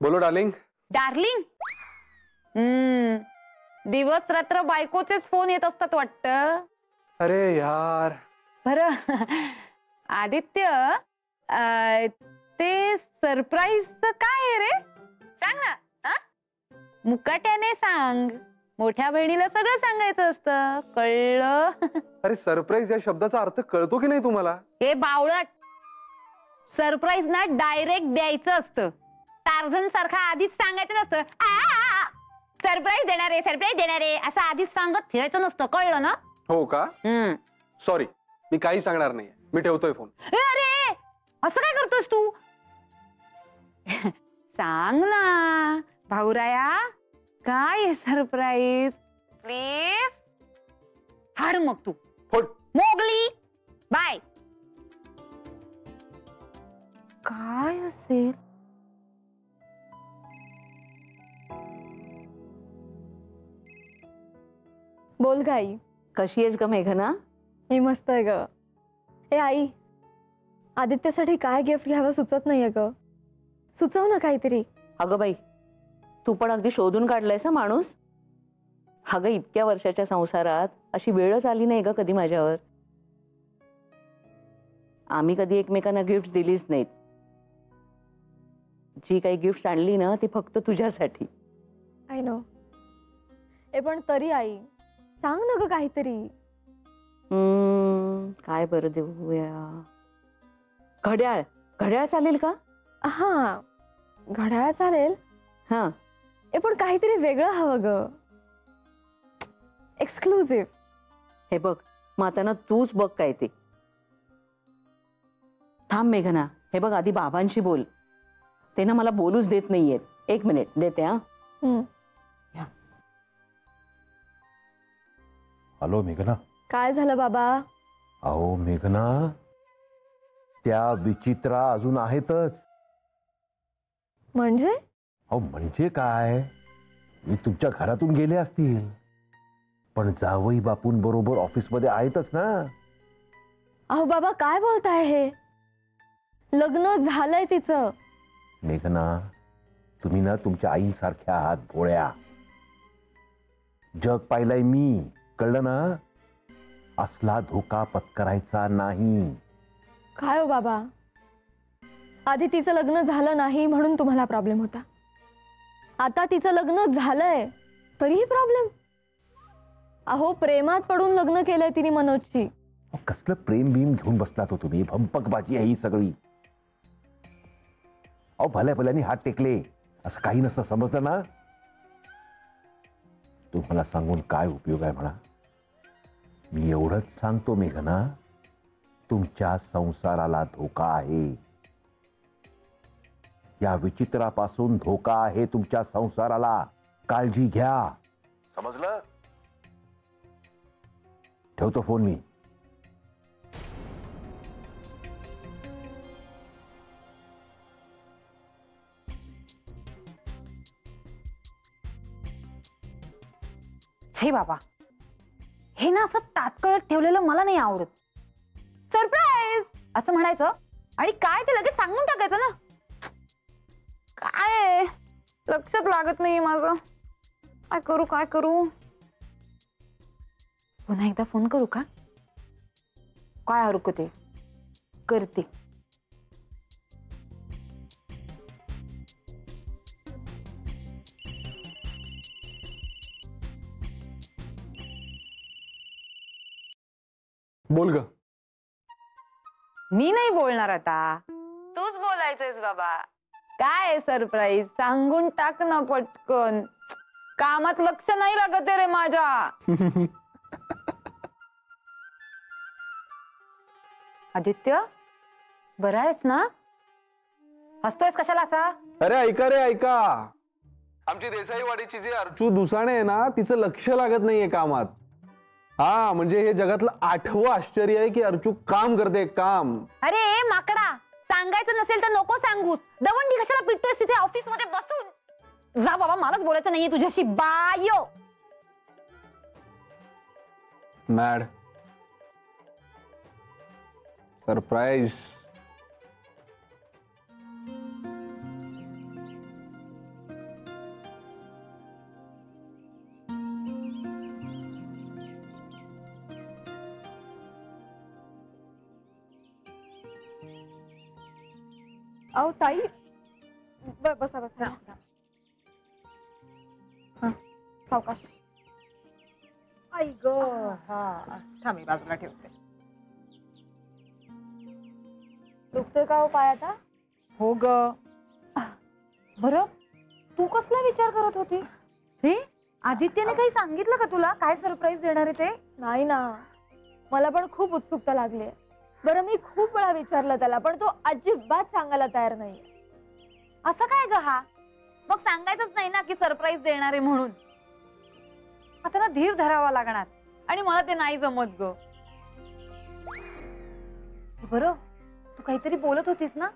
बोलो darling. Darling. दिवस रात्र बायकोचेच फोन येत असतात वाटतं. अरे यार. बरं आदित्य, ते सरप्राईजचं काय आहे रे? सांग ना. हा? मुकाट्याने सांग. मोठ्या बहिणीला सगळं सांगायचं असतं, कळलं? अरे सरप्राईज या शब्दाचा अर्थ कळतो की नाही तुम्हाला? हे बावळट. सरप्राईज ना डायरेक्ट द्यायचं असतं. टार्झन सारखा आधीच सांगायचं नसतं. सरप्राईज देणारे सरप्राईज देणारे असं आधीच सांगत फिरायचं नसतं, कळलं ना? हो का? सॉरी, मी काही सांगणार नाही. मी ठेवतोय फोन. अरे असं काय करतोस तू? सांग ना भाऊराया, काय सरप्राईज? प्लीज. हाड मग तू. फोड. मोगली. बाय. काय असेल? बोल ग आई. कशी आहेस ग मेघना? मी मस्त आहे ग. ए आई, आदित्यसाठी काय गिफ्ट घ्यावं सुचत नाहीये ग. सुचव ना काहीतरी. अगं बाई, तू पण अगदी शोधून काढलायस माणूस. अगं इतक्या वर्षाच्या संसारात अशी वेळच आली नाही ग कधी माझ्यावर. आम्ही कधी एकमेकांना गिफ्ट दिलीच नाहीत. जी काही गिफ्ट आणली ना ती फक्त तुझ्यासाठी. I know. ए पण तरी आई सांग ना ग काहीतरी. काय बरं देऊया? घड्याळ. घड्याळ चालेल का? हा, घड्याळ चालेल. हा. ए पण काहीतरी वेगळं हवं ग. एक्सक्लुझिव्ह. हे बघ, मग आता ना तूच बघ काय ते. थांब मेघना, हे बघ आधी बाबांशी बोल. ते ना मला बोलूच देत नाहीयेत. एक मिनिट देते. हा. हॅलो मेघना. काय झालं बाबा? अहो मेघना, त्या विचित्रा अजून आहेतच. म्हणजे? अहो म्हणजे काय, मी तुमच्या घरातून गेले असतील, पण जावई बापून बरोबर ऑफिसमध्ये आहेतच ना. अहो बाबा काय बोलताय हे? लग्न झालंय तिचं. मेघना, तुम्ही ना तुमच्या आईसारख्या आहात भोळ्या. जग पाहिलंय मी, कळलं ना? असला धोका पत्करायचा नाही. काय हो बाबा, आधी तिचं लग्न झालं नाही म्हणून तुम्हाला प्रॉब्लेम होता. आता तिचं लग्न झालंय तरीही प्रॉब्लेम. अहो प्रेमात पडून लग्न केलंय तिने मनोजची. कसलं प्रेम भीम घेऊन बसलात हो तुम्ही? भंपकबाजी आहे ही सगळी. अहो भल्या भल्यानी हात टेकले असं काही नसतं, समजलं ना? तुम्हाला सांगून काय उपयोग आहे म्हणा. मी एवढंच सांगतो मेघना, तुमच्या संसाराला धोका आहे. या विचित्रापासून धोका आहे तुमच्या संसाराला. काळजी घ्या, समजलं? ठेवतो फोन मी. हे बाबा, हे ना असं तात्काळ ठेवलेलं मला नाही आवडत. सरप्राईज असं म्हणायचं आणि काय ते लगेच सांगून टाकायचं ना. काय लक्षात लागत नाही माझं. काय करू काय करू? पुन्हा एकदा फोन करू का? काय हरकत आहे, करते. बोल ग. मी नाही बोलणार आता, तूच बोलायचंयस बाबा. काय सरप्राईज सांगून टाक ना पटकन. कामात लक्ष नाही लागत रे माझ्या. आदित्य, बरं आहेस ना? हसतोयस कशाला असा? अरे ऐका रे ऐका, आमची देसाईवाडीची जी अर्चू दुसाणे आहे ना, तिचं लक्ष लागत नाहीये कामात. हा म्हणजे हे जगातलं 8वं आश्चर्य आहे की अर्चू काम करते, काम. अरे माकडा, सांगायचं नसेल तर नको सांगूस. दवंडी कशाला पिटतोयस तिथे ऑफिस मध्ये बसून? जा बाबा, मलाच बोलायचं नाहीये तुझ्याशी. Bio mad. सरप्राईज. अहो ताई बसा बसा हा, सावकाश. आई ग हा थांब मी बाजूला ठेवते. दुखतोय का हो पाय आता? हो ग. बरं तू कसला विचार करत होती? हे आदित्यने काही सांगितलं का तुला काय सरप्राईज देणार आहे ते? नाही ना, मला पण खूप उत्सुकता लागली. बरं मी खूप वेळा विचारलं त्याला, पण तो अजिबात सांगायला तयार नाही. असं काय ग हा? मग सांगायचंच नाही ना की सरप्राईज देणार आहे म्हणून. आता ना धीर धरावा लागणार आणि मला ते नाही जमत ग. बरं तू काहीतरी बोलत होतीस ना,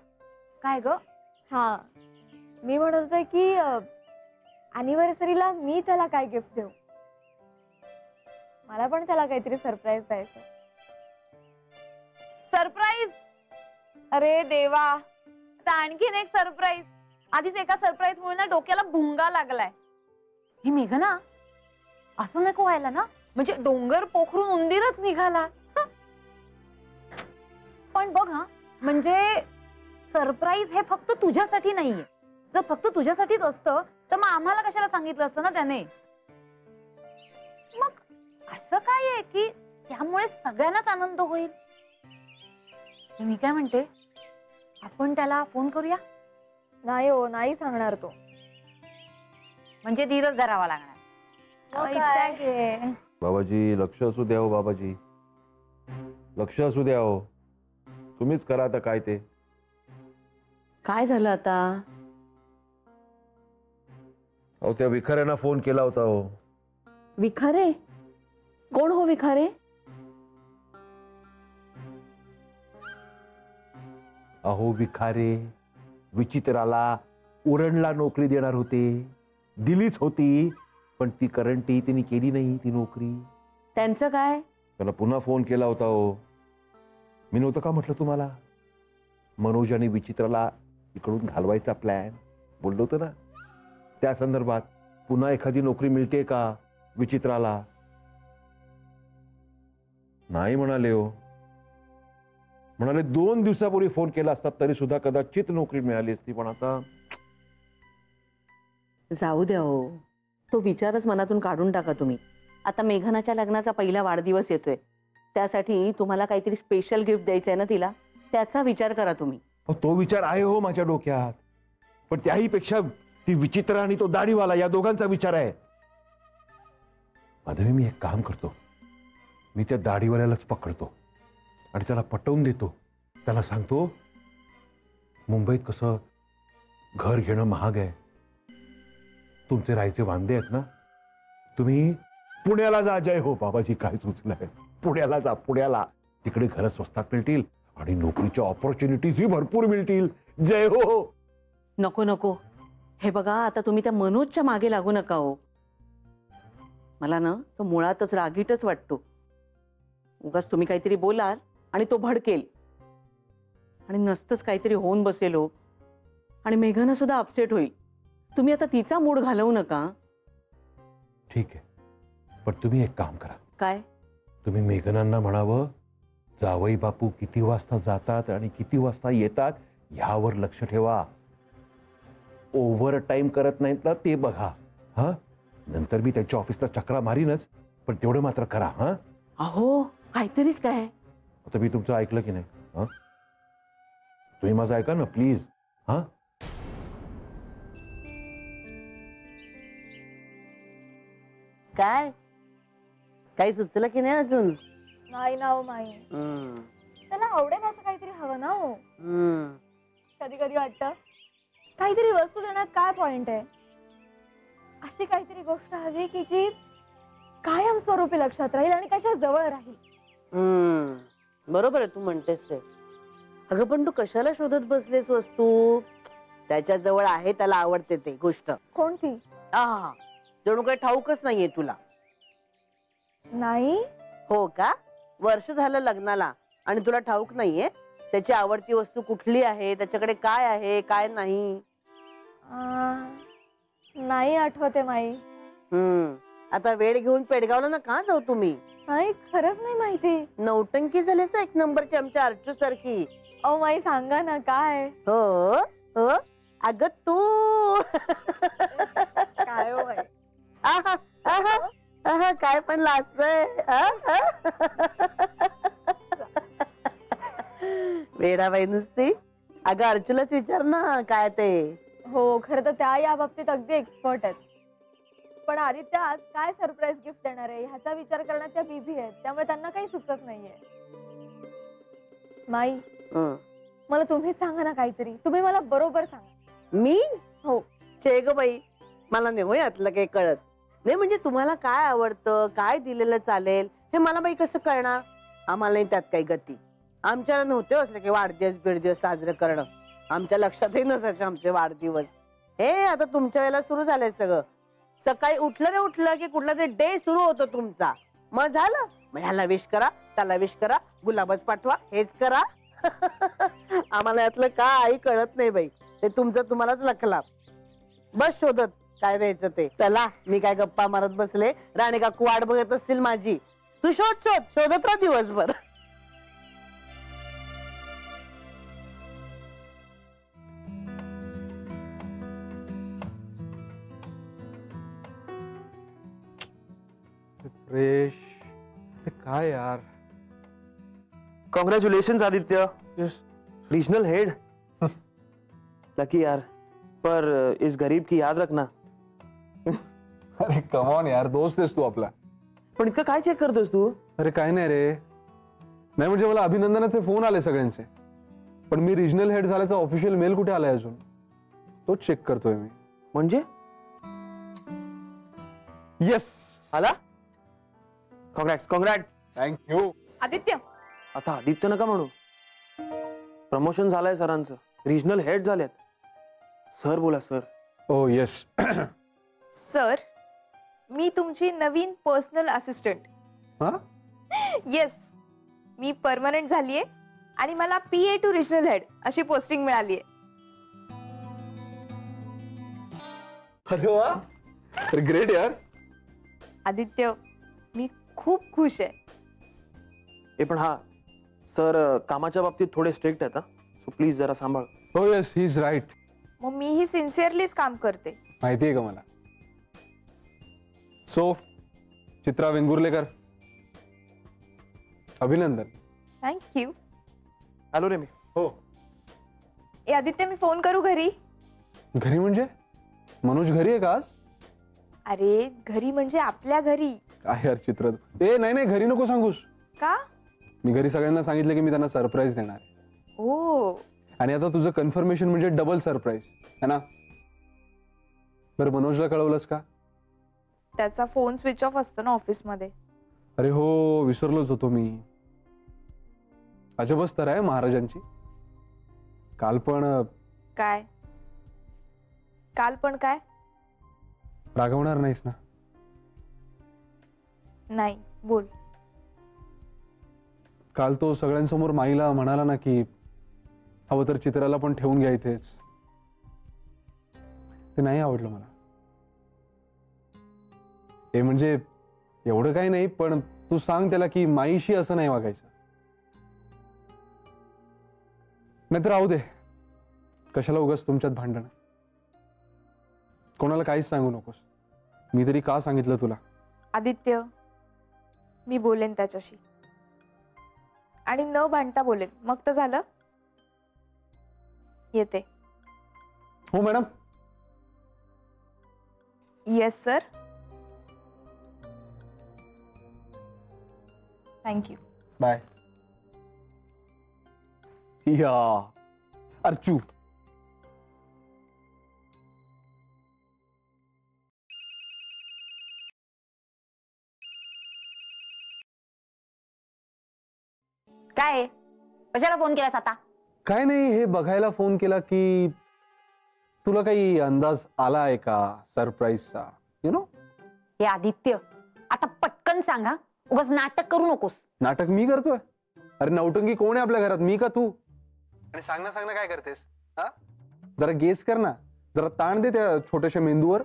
काय ग? हा, मी म्हणत होते की अॅनिव्हर्सरीला मी त्याला काय गिफ्ट देऊ. मला पण त्याला काहीतरी सरप्राईज द्यायचं. सरप्राईज? अरे देवा, आता आणखीन एक सरप्राईज. आधीच एका सरप्राईज मुळे ना डोक्याला भुंगा लागलाय. ही मेघना, असं नको व्हायला ना, म्हणजे डोंगर पोखरून उंदीरच निघाला. हं. पण बघ हा, म्हणजे सरप्राईज हे फक्त तुझ्यासाठी नाहीये. जर फक्त तुझ्यासाठीच असतं तर मग आम्हाला कशाला सांगितलं असतं ना त्याने. मग असं काय आहे की त्यामुळे सगळ्यांनाच आनंद होईल. मी काय म्हणते, आपण त्याला फोन करूया? नाही हो, नाही सांगणार तो. म्हणजे धीरच धरावा लागणार. मग काय? बाबाजी लक्ष असू द्या हो, बाबाजी लक्ष असू द्या हो. तुम्हीच करा आता काय ते. काय झालं आता? अहो त्या विखाऱ्यांना फोन केला होता हो. विखारे? कोण हो विखारे? अहो विखारे विचित्राला उरणला नोकरी देणार होते. दिलीच होती, पण ती करंटी तिने केली नाही ती नोकरी. त्यांचं काय? त्याला पुन्हा फोन केला होता हो. मी नव्हतं का म्हटलं तुम्हाला, मनोज आणि विचित्राला इकडून घालवायचा प्लॅन बोललो होतो ना. त्या संदर्भात पुन्हा एखादी नोकरी मिळते का विचित्राला? नाही म्हणाले हो. म्हणाले 2 दिवसापूर्वी फोन केला असता तरी सुद्धा कदाचित नोकरी मिळाली असती, पण आता जाऊ द्या हो, तो विचारच मनातून काढून टाका तुम्ही. आता मेघनाच्या लग्नाचा पहिला वाढदिवस येतोय, त्यासाठी तुम्हाला काहीतरी स्पेशल गिफ्ट द्यायचंय ना तिला, त्याचा विचार करा तुम्ही. तो विचार आहे हो माझ्या डोक्यात, पण त्याही पेक्षा ती विचित्र आणि तो दाढीवाला या दोघांचा विचार आहे. माधवी, मी एक काम करतो, मी त्या दाढीवाल्यालाच पकडतो आणि त्याला पटवून देतो. त्याला सांगतो मुंबईत कसं घर घेणं महाग आहे, तुमचे राहायचे वांदे आहेत ना, तुम्ही पुण्याला जा. जय हो बाबाजी, काय सुचलंय, पुण्याला जा. पुण्याला तिकडे घर स्वस्तात मिळतील आणि नोकरीच्या ऑपॉर्च्युनिटीज ही भरपूर मिळतील. जय हो. नको नको, हे बघा आता तुम्ही त्या मनोजच्या मागे लागू नका हो. मला ना तो मुळातच रागीटच वाटतो. उगाच तुम्ही काहीतरी बोलाल आणि तो भडकेल आणि नसतंच काहीतरी होऊन बसेल हो, आणि मेघना सुद्धा अपसेट होईल. तुम्ही आता तिचा मूड घालवू नका. ठीक आहे, पण तुम्ही एक काम करा. काय? तुम्ही मेघनांना म्हणावं, जावई बापू किती वाजता जातात आणि किती वाजता येतात ह्यावर लक्ष ठेवा. ओव्हर टाइम करत नाहीत ना ते बघा. हा, नंतर मी त्यांच्या ऑफिसला चक्रा मारीनच, पण तेवढं मात्र करा. हा अहो काहीतरीच काय. आता मी तुमचं ऐकलं की नाही? हा, तुम्ही माझं ऐका ना प्लीज. हा, काय काही सुचलं की नाही अजून? नाही ना हो माई, त्याला आवडेल असं काहीतरी हवं ना हो. कधी कधी वाटतं काहीतरी वस्तू देण्यात काय पॉइंट आहे. अशी काहीतरी गोष्ट हवी की जी कायम स्वरूपी लक्षात राहील आणि कशा जवळ राहील. बरोबर आहे तू म्हणतेस ते. अगं पण तू कशाला शोधत बसलेस वस्तू? त्याच्या जवळ आहे, त्याला आवडते ते गोष्ट. कोणती? जणू काही ठाऊकच नाहीये तुला. नाही हो का? वर्ष झालं लग्नाला आणि तुला ठाऊक नाहीये त्याची आवडती वस्तू कुठली आहे, त्याच्याकडे काय आहे काय नाही? नाही आठवते माई. आता वेळ घेऊन पेडगावला ना का जाऊ तुम्ही? नाही, खरंच नाही माहिती. नौटंकी झालीस एक नंबरची आमच्या अर्चू सारखी. अहो माई सांगा ना काय हो हो अगं तू काय हो माई आहा, आहा, आहा, काय पण लाजतोय वेडाबाई नुसती. अगं अर्जुलाच विचार ना काय ते. हो खरं तर त्या या बाबतीत अगदी एक्सपर्ट आहेत. पण आदित्य आज काय सरप्राईज गिफ्ट देणार आहे ह्याचा विचार करण्यात त्या बिझी आहेत, त्यामुळे त्यांना काही सुचत नाहीये. माई हं. मला तुम्हीच सांगा ना काहीतरी, तुम्ही मला बरोबर सांगा. मी हो. छे ग बाई, मला नाही हो यातलं काही कळत नाही. म्हणजे तुम्हाला काय आवडतं काय दिलेलं चालेल हे मला बाई कसं कळणार. आम्हाला नाही त्यात काही गती. आमच्याला नव्हते असले की वाढदिवस बिडदिवस साजरे करणं. आमच्या लक्षातही नसायचे आमचे वाढदिवस. हे आता तुमच्या वेळेला सुरू झालंय सगळं. सकाळी उठलं रे उठलं की कुठला तरी डे सुरू होतो तुमचा. मग झालं, मग ह्याला विश करा त्याला विश करा, गुलाबच पाठवा, हेच करा. आम्हाला यातलं काही कळत नाही बाई. ते तुमचं तुम्हालाच लखला. बस शोधत काय द्यायचं ते. चला मी काय गप्पा मारत बसले, राणी काकू वाट बघत असतील माझी. तू शोध शोध शोधत राहा दिवसभर. फ्रेश ते काय यार. Congratulation Aditya, regional head. Lucky यार, पर इस गरीब की याद रखना. अरे कमॉन यार, दोस्त आहेस तू आपला. पण इतकं काय चेक करतोस तू? अरे काय नाही रे. नाही म्हणजे मला अभिनंदनाचे फोन आले सगळ्यांचे, पण मी रिजनल हेड झाल्याचा ऑफिशियल मेल कुठे आलाय अजून, तोच चेक करतोय मी. म्हणजे येस आला. Congrats congrats. थँक्यू. आदित्य आता आदित्य नका म्हणू, प्रमोशन झालंय सरांचं, रिजनल हेड झालेत. सर बोला सर. ओ येस. सर, मी तुमची नवीन पर्सनल असिस्टंट. हा येस, मी परमनंट झालीये आणि मला PA टू रिजनल हेड अशी पोस्टिंग मिळालीये. अरे वा, ग्रेट यार. आदित्य, मी खूप खुश आहे. हे पण हा सर कामाच्या बाबतीत थोडे स्ट्रिक्ट आहेत, सो प्लीज जरा सांभाळ. हो येस, ही इज राईट. मग मीही सिन्सिअरलीच काम करते. माहिती आहे का मला. सो चित्रा वेंगुर्लेकर, अभिनंदन. थँक्यू. आलो रे मी. हो. ए आदित्य, मी फोन करू घरी? घरी म्हणजे मनोज घरी आहे का आज? अरे घरी म्हणजे आपल्या घरी. काय यार चित्र. ए नाही नाही, घरी नको सांगूस. का? मी घरी सगळ्यांना सांगितलं की मी त्यांना सरप्राईज देणार आहे. ओ, आणि आता तुझं कन्फर्मेशन म्हणजे डबल सरप्राईज है ना. बरं मनोजला कळवलंस का? त्याचा फोन स्विच ऑफ असतो ना ऑफिसमध्ये. अरे हो, विसरलोच होतो मी. अजबच तर आहे महाराजांची. काल पण काय? काल पण काय? रागवणार नाहीस ना? नाही, बोल. काल तो सगळ्यांसमोर माईला म्हणाला ना की हवं तर चित्राला पण ठेवून घ्या इथेच. ते नाही आवडलं मला. हे म्हणजे एवढं काही नाही, पण तू सांग त्याला की माईशी असं नाही वागायचं. नाहीतर राहू दे, कशाला उगाच तुमच्यात भांडण. कोणाला काहीच सांगू नकोस. मी तरी का सांगितलं तुला? आदित्य, मी बोलेन त्याच्याशी आणि न भांडता बोलेन, मग तर झालं. येते. हो madam. Yes sir. Thank you. Bye. या अर्चू. काय कशाला फोन केलास आता? काय नाही, हे बघायला फोन केला की तुला काही अंदाज आला आहे का सरप्राईजचा, यु नो. हे आदित्य, आता पटकन सांगा, उगाच नाटक करू नकोस. नाटक मी करतोय? अरे नौटंकी कोण आहे आपल्या घरात, मी का तू? आणि सांग काय करतेस? हा जरा गेस कर ना, जरा ताण दे त्या छोट्याशा मेंदूवर.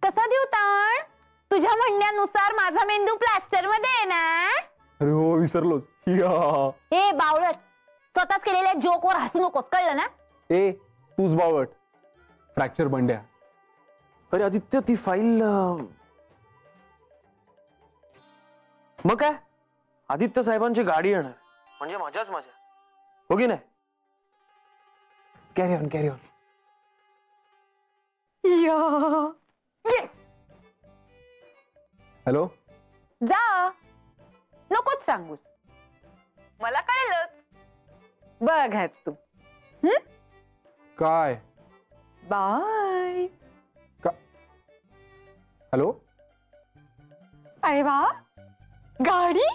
कसा देऊ ताण? तुझ्या म्हणण्यानुसार माझा मेंदू प्लास्टर मध्ये आहे ना. अरे हो, विसरलोच. या हे बावळट, स्वतःच केलेल्या जोकवर हसू नकोस, कळलं ना? ए तूच बावट, फ्रॅक्चर बंड्या. अरे आदित्य, ती फाईल मग काय, आदित्य साहेबांची गाडी येणार म्हणजे मजाच मजा, हो की नाही? Carry on carry on. Hello. जा, नकोच सांगूस, मला कळेलच. बघाच तू. काय? बाय. हॅलो. अरे वा, गाडी.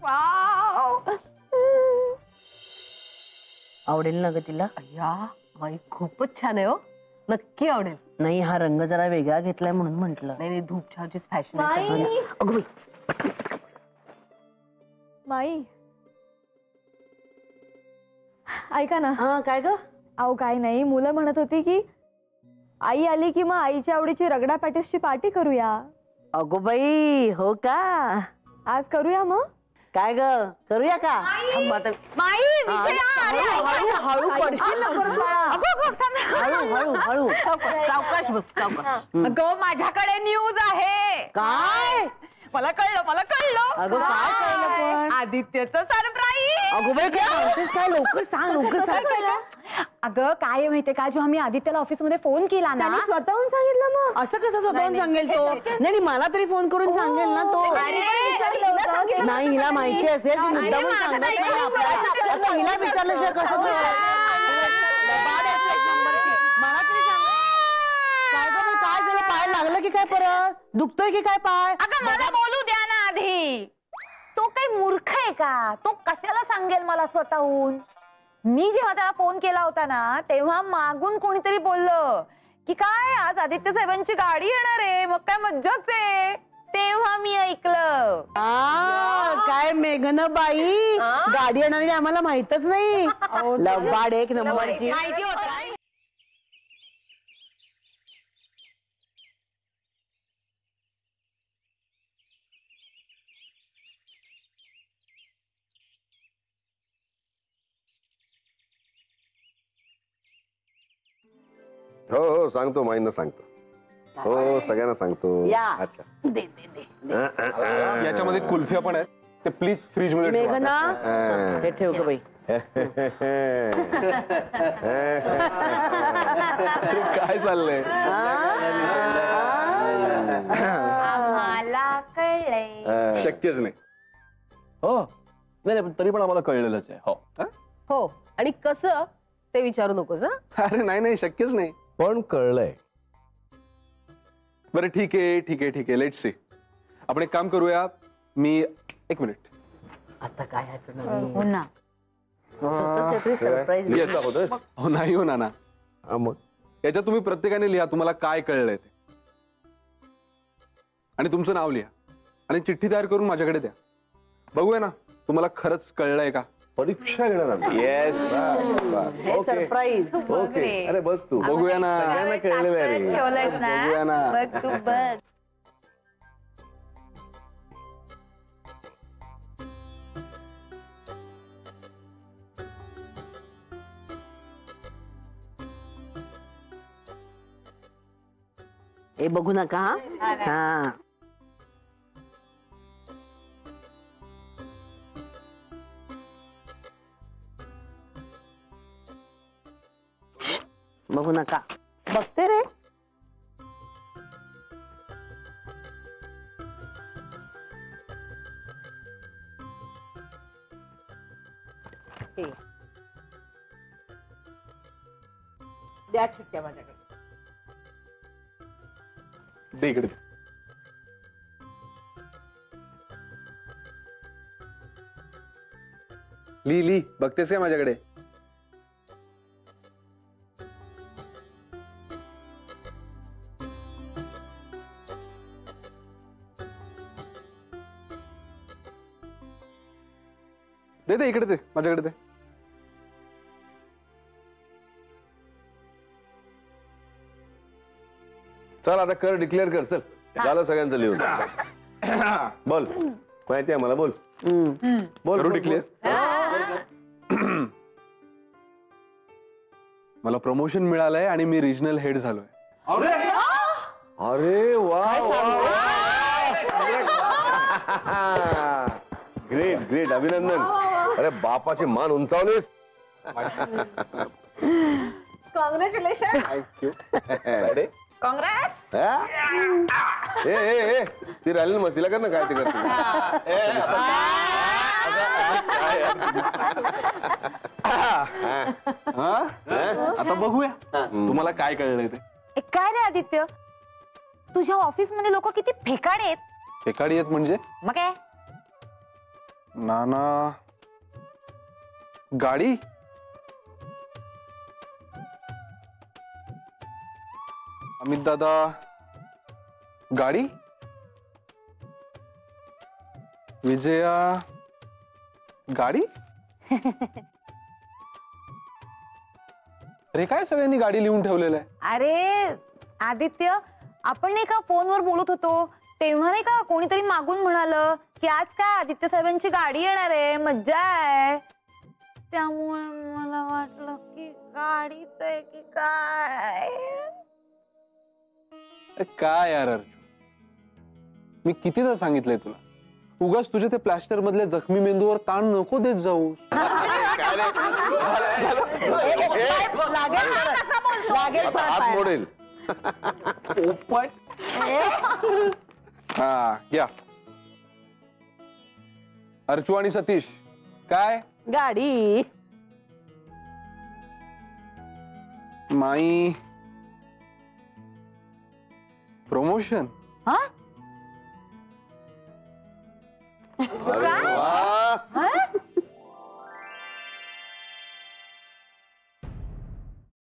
वाव. आवडेल ना ग तिला? या बाई, खूपच छान आहे हो. नक्की आवडेल. नाही, हा रंग जरा वेगळा घेतलाय म्हणून म्हंटल. नाही धूप छावचीच फॅशन माई. आहे. अगं बाई, माई, ऐका ना. हा काय ग? अहो काय नाही, मुलं म्हणत होती की आई आली की मग आईच्या आवडीची रगडा पॅटिसची पार्टी करूया. अगो बाई, हो का? आज करूया मग? काय ग, करूया का? थांब आता. माई, विजय, अरे, हळू पडशील ना परत बाळा. हळू हळू. सावकाश बस, सावकाश. अगं माझ्याकडे न्यूज आहे. काय? मला कळलं. अगं काय कळलं पण? आदित्यचं सरप्राईज. अगो बाई, काय सांगतेस काय? लवकर सांग, लवकर सांग. अगं काय आहे माहितीये का, जेव्हा मी आदित्यला ऑफिसमध्ये फोन केला ना, त्यांनी स्वतःहून सांगितलं मग. असं कसं स्वतःहून सांगेल तो? नाही मला तरी फोन करून सांगेल ना तो. नाही, हिला माहिती असेल, ती मुद्दामून सांगत नाही आपल्याला. आता हिला विचारल्याशिवाय कसं मला तरी सांग. काय गं, काय झालं? पाय लागलं की काय परत? दुखतोय की काय पाय? अगं मला बोलू द्या ना आधी. तो काही मूर्ख आहे का? तो कशाला सांगेल मला स्वतःहून? मी जेव्हा त्याला फोन केला होता ना, तेव्हा मागून कोणीतरी बोललं की काय आज आदित्य साहेबांची गाडी येणार आहे, मग काय मज्जाच आहे. तेव्हा मी ऐकलं. काय मेघना बाई, गाडी येणारी आम्हाला माहितच नाही. लबाड एक नंबरची. माहिती होतं. हो हो सांगतो, माईंना सांगतो. हो सगळ्यांना सांगतो. या. अच्छा. दे दे दे. याच्यामध्ये कुल्फ्या पण आहेत, ते प्लीज फ्रीज मध्ये ठेवा. मेघना, हे ठेव ग बाई. काय चाललंय? आम्हाला कळलंय. शक्यच नाही. हो नाही पण तरी पण आम्हाला कळलेलंच आहे. हो. हो, आणि कसं ते विचारू नकोस. अरे नाही शक्यच नाही, पण कळलंय. बरं ठीक आहे लेट्स सी. आपण एक काम करूया. मी एक मिनिट. आता काय ह्याचं नवीन? हो ना. सरप्राईज. Yes. हो नाही हो ना. मग याच्यात तुम्ही प्रत्येकाने लिहा तुम्हाला काय कळलंय ते, आणि तुमचं नाव लिहा आणि चिठ्ठी तयार करून माझ्याकडे द्या. बघूया ना तुम्हाला खरंच कळलंय का. परीक्षा घेणार आम्ही. येस. सरप्राईज. ओके. अरे बस तू. बघूया ना. कळलेलं आहे रे. ठेवलंयस बघूया ना, ना. बघ तू बघ. हे बघू नका. हा. बघू नका. बघते रे. द्या चिठ्ठ्या माझ्याकडे. दे इकडे. ली बघतेस काय माझ्याकडे. दे इकडे, दे माझ्याकडे दे. चल आता कर, डिक्लेअर कर. चल झालं सगळ्यांचं लिहून. बोल, माहिती आहे मला. बोल बोल. करू डिक्लेअर. मला प्रमोशन मिळालंय आणि मी रिजनल हेड झालोय. अरे वा ग्रेट ग्रेट, अभिनंदन. अरे बापाची मान उंचावलीस. कॉंग्रॅच्युलेशन. काँग्रेस. ए ती राहिली मग तिला कर ना काय ते करते. आता बघूया तुम्हाला काय कळलंय ते. काय रे आदित्य, तुझ्या ऑफिस मध्ये लोक किती फेकाडे आहेत. फेकाडी आहेत म्हणजे? मग काय, नाना गाडी. अमित दादा गाडी. विजया गाडी. अरे काय सगळ्यांनी गाडी लिहून ठेवलेलं आहे. अरे आदित्य, आपण नाही का फोनवर बोलत होतो तेव्हा नाही का कोणीतरी मागून म्हणालं की आज काय आदित्य साहेबांची गाडी येणार आहे, मज्जा आहे. त्यामुळे मला वाटलं की गाडीच आहे की काय. काय यार अर्जुन, मी कितीदा सांगितलंय तुला, उगाच तुझ्या ते प्लॅस्टर मधल्या जखमी मेंदूवर ताण नको देत जाऊ. हात मोडेल. हा या अर्चू आणि सतीश. काय गाडी. माई प्रमोशन. हा अरे वा